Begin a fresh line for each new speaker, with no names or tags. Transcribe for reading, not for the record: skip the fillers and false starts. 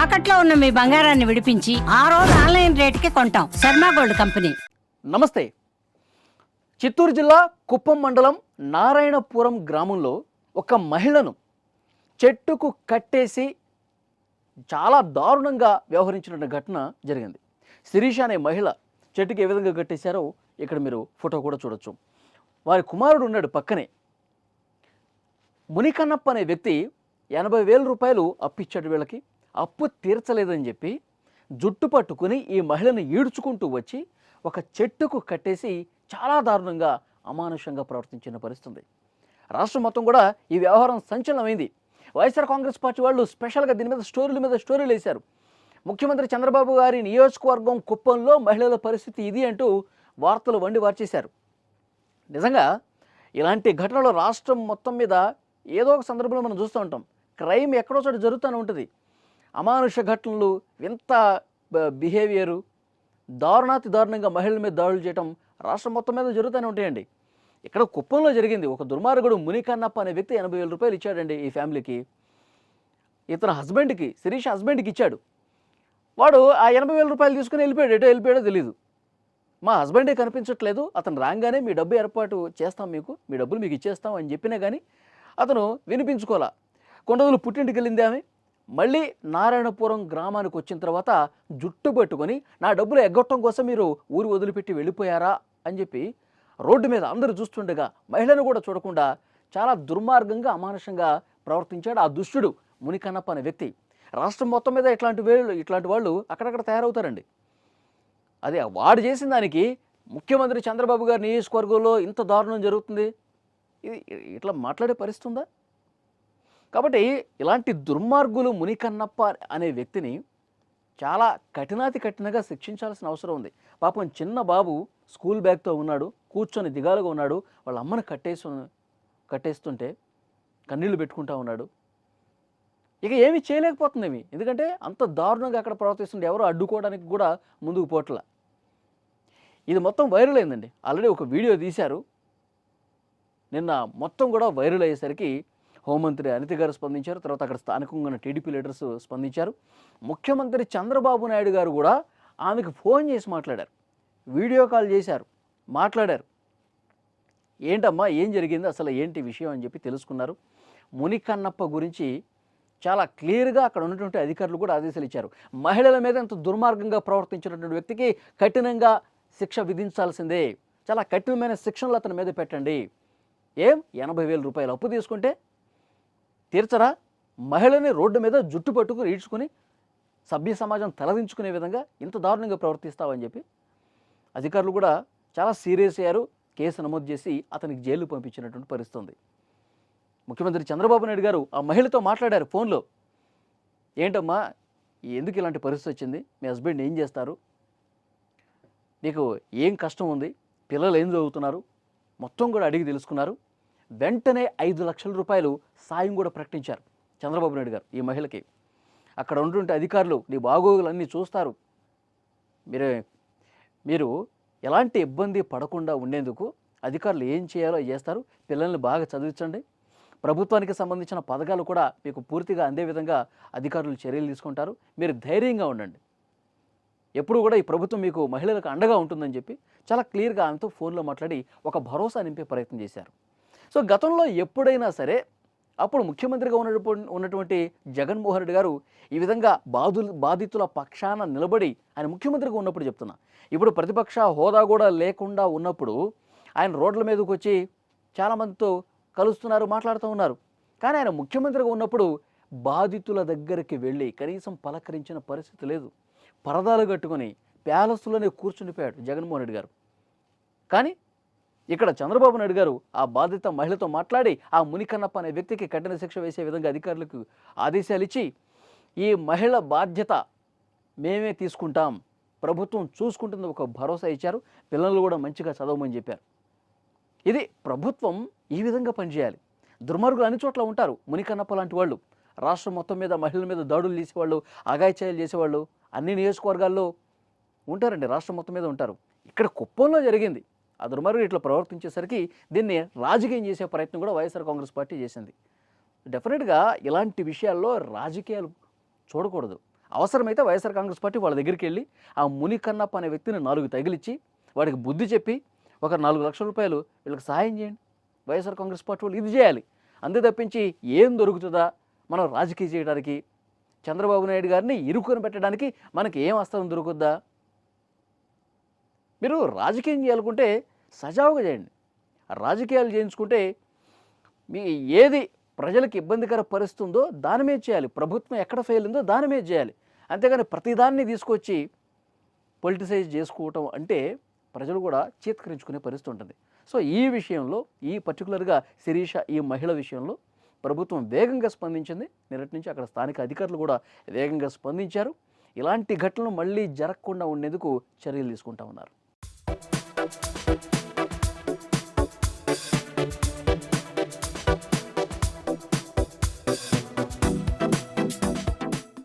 తాకట్లో ఉన్న మీ బంగారాన్ని విడిపించి ఆ రోజు ఆన్లైన్ రేటుకి కొంటాం. Sharma gold company.
నమస్తే. చిత్తూరు జిల్లా కుప్పం మండలం నారాయణపురం గ్రామంలో ఒక మహిళను చెట్టుకు కట్టేసి చాలా దారుణంగా వ్యవహరించిన ఘటన జరిగింది. శిరీష అనే మహిళ చెట్టుకి ఏ విధంగా కట్టేశారో ఇక్కడ మీరు ఫోటో కూడా చూడొచ్చు. వారి కుమారుడు ఉన్నాడు పక్కనే. మునికన్నప్ప అనే వ్యక్తి 80,000 రూపాయలు అప్పిచ్చాడు వీళ్ళకి. అప్పు తీర్చలేదని చెప్పి జుట్టు పట్టుకుని ఈ మహిళను ఈడ్చుకుంటూ వచ్చి ఒక చెట్టుకు కట్టేసి చాలా దారుణంగా అమానుషంగా ప్రవర్తించిన పరిస్థితి. రాష్ట్రం మొత్తం కూడా ఈ వ్యవహారం సంచలనమైంది. వైఎస్ఆర్ కాంగ్రెస్ పార్టీ వాళ్ళు స్పెషల్గా దీని మీద స్టోరీలు వేశారు. ముఖ్యమంత్రి చంద్రబాబు గారి నియోజకవర్గం కుప్పంలో మహిళల పరిస్థితి ఇది అంటూ వార్తలు వార్చేశారు. నిజంగా ఇలాంటి ఘటనలు రాష్ట్రం మొత్తం మీద ఏదో ఒక సందర్భంలో మనం చూస్తూ ఉంటాం. క్రైమ్ ఎక్కడో చోట జరుగుతూనే ఉంటుంది. అమానుష ఘటనలు, వింత బిహేవియరు, దారుణంగా మహిళల మీద దాడులు చేయడం రాష్ట్రం మొత్తం మీద జరుగుతూనే ఉంటాయండి. ఇక్కడ కుప్పంలో జరిగింది. ఒక దుర్మార్గుడు మునికన్నప్ప అనే వ్యక్తి 80,000 రూపాయలు ఇచ్చాడండి ఈ ఫ్యామిలీకి. ఇతను హస్బెండ్కి, శిరీష హస్బెండ్కి ఇచ్చాడు. వాడు ఆ 80,000 రూపాయలు తీసుకుని వెళ్ళిపోయాడో తెలియదు. మా హస్బెండే కనిపించట్లేదు, అతను రాగానే మీ డబ్బు ఏర్పాటు చేస్తాం, మీ డబ్బులు మీకు ఇచ్చేస్తాం అని చెప్పినా కానీ అతను వినిపించుకోలే. కొన్ని రోజులు పుట్టింటికి వెళ్ళింది ఆమె. మళ్ళీ నారాయణపురం గ్రామానికి వచ్చిన తర్వాత జుట్టు పట్టుకొని నా డబ్బులు ఎగ్గొట్టడం కోసం మీరు ఊరు వదిలిపెట్టి వెళ్ళిపోయారా అని చెప్పి రోడ్డు మీద అందరూ చూస్తుండగా మహిళను కూడా చూడకుండా చాలా దుర్మార్గంగా అమానుషంగా ప్రవర్తించాడు ఆ దుష్టుడు మునికన్నప్ప అనే వ్యక్తి. రాష్ట్రం మొత్తం మీద ఇట్లాంటి వాళ్ళు అక్కడక్కడ తయారవుతారండి. అదే వాడు చేసిన దానికి ముఖ్యమంత్రి చంద్రబాబు గారి నియోజకవర్గంలో ఇంత దారుణం జరుగుతుంది. ఇది ఇట్లా మాట్లాడే పరిస్థితి ఉందా? కాబట్టి ఇలాంటి దుర్మార్గులు మునికన్నప్ప అనే వ్యక్తిని చాలా కఠినంగా శిక్షించాల్సిన అవసరం ఉంది. పాపం చిన్న బాబు స్కూల్ బ్యాగ్తో ఉన్నాడు, కూర్చొని దిగాలుగా ఉన్నాడు. వాళ్ళ అమ్మను కట్టేస్తుంటే కన్నీళ్లు పెట్టుకుంటా ఉన్నాడు. ఇక ఏమీ చేయలేకపోతుందేమి, ఎందుకంటే అంత దారుణంగా అక్కడ ప్రవర్తిస్తుంటే ఎవరు అడ్డుకోవడానికి కూడా ముందుకు పోట్ల. ఇది మొత్తం వైరల్ అయిందండి. ఆల్రెడీ ఒక వీడియో తీశారు. నిన్న మొత్తం కూడా వైరల్ అయ్యేసరికి హోంమంత్రి అనిత గారు స్పందించారు. తర్వాత అక్కడ స్థానికంగా ఉన్న టీడీపీ లీడర్స్ స్పందించారు. ముఖ్యమంత్రి చంద్రబాబు నాయుడు గారు కూడా ఆమెకు ఫోన్ చేసి మాట్లాడారు, వీడియో కాల్ చేశారు, మాట్లాడారు. ఏంటమ్మా ఏం జరిగింది, అసలు ఏంటి విషయం అని చెప్పి తెలుసుకున్నారు. మునికన్నప్ప గురించి చాలా క్లియర్గా అక్కడ ఉన్నటువంటి అధికారులు కూడా ఆదేశాలు ఇచ్చారు. మహిళల మీద ఎంత దుర్మార్గంగా ప్రవర్తించినటువంటి వ్యక్తికి కఠినంగా శిక్ష విధించాల్సిందే. చాలా కఠినమైన శిక్షణలు అతని మీద పెట్టండి. 80,000 రూపాయలు అప్పు తీసుకుంటే తీర్చరా? మహిళని రోడ్డు మీద జుట్టు పట్టుకుని ఈడ్చుకుని సభ్య సమాజం తలదించుకునే విధంగా ఇంత దారుణంగా ప్రవర్తిస్తావని చెప్పి అధికారులు కూడా చాలా సీరియస్ అయ్యారు. కేసు నమోదు చేసి అతనికి జైలు పంపించినటువంటి పరిస్థితి ఉంది. ముఖ్యమంత్రి చంద్రబాబు నాయుడు గారు ఆ మహిళతో మాట్లాడారు ఫోన్లో. ఏంటమ్మా ఎందుకు ఇలాంటి పరిస్థితి వచ్చింది, మీ హస్బెండ్ ఏం చేస్తారు, నీకు ఏం కష్టం ఉంది, పిల్లలు ఏం చదువుతున్నారు, మొత్తం కూడా అడిగి తెలుసుకున్నారు. వెంటనే 5 లక్షల రూపాయలు సాయం కూడా ప్రకటించారు చంద్రబాబు నాయుడు గారు ఈ మహిళకి. అక్కడ ఉన్నటువంటి అధికారులు నీ బాగోగులన్నీ చూస్తారు, మీరు ఎలాంటి ఇబ్బంది పడకుండా ఉండేందుకు అధికారులు ఏం చేయాలో చేస్తారు, పిల్లల్ని బాగా చదివించండి, ప్రభుత్వానికి సంబంధించిన పథకాలు కూడా మీకు పూర్తిగా అందే విధంగా అధికారులు చర్యలు తీసుకుంటారు, మీరు ధైర్యంగా ఉండండి, ఎప్పుడు కూడా ఈ ప్రభుత్వం మీకు మహిళలకు అండగా ఉంటుందని చెప్పి చాలా క్లియర్గా ఆమెతో ఫోన్లో మాట్లాడి ఒక భరోసా నింపే ప్రయత్నం చేశారు. సో గతంలో ఎప్పుడైనా సరే అప్పుడు ముఖ్యమంత్రిగా ఉన్నటువంటి జగన్మోహన్ రెడ్డి గారు ఈ విధంగా బాధితుల పక్షాన నిలబడి ఆయన ముఖ్యమంత్రిగా ఉన్నప్పుడు చెప్తున్నా, ఇప్పుడు ప్రతిపక్ష హోదా కూడా లేకుండా ఉన్నప్పుడు ఆయన రోడ్ల మీదకి వచ్చి చాలామందితో కలుస్తున్నారు, మాట్లాడుతూ ఉన్నారు. కానీ ఆయన ముఖ్యమంత్రిగా ఉన్నప్పుడు బాధితుల దగ్గరికి వెళ్ళి కనీసం పలకరించిన పరిస్థితి లేదు. పరదాలు కట్టుకొని ప్యాలెస్లోనే కూర్చుండిపోయాడు జగన్మోహన్ రెడ్డి గారు. కానీ ఇక్కడ చంద్రబాబు నాయుడు గారు ఆ బాధిత మహిళతో మాట్లాడి ఆ మునికన్నప్ప అనే వ్యక్తికి కఠిన శిక్ష వేసే విధంగా అధికారులకు ఆదేశాలు ఇచ్చి ఈ మహిళ బాధ్యత మేమే తీసుకుంటాం, ప్రభుత్వం చూసుకుంటుంది ఒక భరోసా ఇచ్చారు. పిల్లలు కూడా మంచిగా చదవమని చెప్పారు. ఇది ప్రభుత్వం ఈ విధంగా పనిచేయాలి. దుర్మార్గులు అన్ని చోట్ల ఉంటారు. మునికన్నప్ప లాంటి వాళ్ళు రాష్ట్రం మొత్తం మీద మహిళల మీద దాడులు చేసేవాళ్ళు, అఘాయిత్యాలు చేసేవాళ్ళు అన్ని నియోజకవర్గాల్లో ఉంటారండి, రాష్ట్రం మొత్తం మీద ఉంటారు. ఇక్కడ కుప్పంలో జరిగింది. ఆ దుర్మార్గులు ఇట్లా ప్రవర్తించేసరికి దీన్ని రాజకీయం చేసే ప్రయత్నం కూడా వైఎస్ఆర్ కాంగ్రెస్ పార్టీ చేసింది. డెఫినెట్గా ఇలాంటి విషయాల్లో రాజకీయాలు చూడకూడదు. అవసరమైతే వైఎస్ఆర్ కాంగ్రెస్ పార్టీ వాళ్ళ దగ్గరికి వెళ్ళి ఆ ముని కన్నప్ప అనే వ్యక్తిని 4 తగిలిచ్చి వాడికి బుద్ధి చెప్పి ఒక 4 లక్షల రూపాయలు వీళ్ళకి సహాయం చేయండి. వైఎస్ఆర్ కాంగ్రెస్ పార్టీ వాళ్ళు ఇది చేయాలి. అంతే తప్పించి ఏం దొరుకుతుందా మనం రాజకీయం చేయడానికి, చంద్రబాబు నాయుడు గారిని ఇరుకుని పెట్టడానికి మనకి ఏం అస్త్రం దొరుకుద్దా? మీరు రాజకీయం చేయాలనుకుంటే సజావుగా చేయండి. రాజకీయాలు చేయించుకుంటే మీ ఏది ప్రజలకు ఇబ్బందికర పరిస్తుందో దాని మీద చేయాలి. ప్రభుత్వం ఎక్కడ ఫెయిల్ ఉందో దాని మీద చేయాలి. అంతేగాని ప్రతిదాన్ని తీసుకొచ్చి పొలిటిసైజ్ చేసుకోవటం అంటే ప్రజలు కూడా చీత్కరించుకునే పరిస్థితి ఉంటుంది. సో ఈ విషయంలో ఈ పర్టికులర్గా శిరీష ఈ మహిళ విషయంలో ప్రభుత్వం వేగంగా స్పందించింది. నిన్నటి నుంచి అక్కడ స్థానిక అధికారులు కూడా వేగంగా స్పందించారు. ఇలాంటి ఘటనలు మళ్ళీ జరగకుండా ఉండేందుకు చర్యలు తీసుకుంటా ఉన్నారు.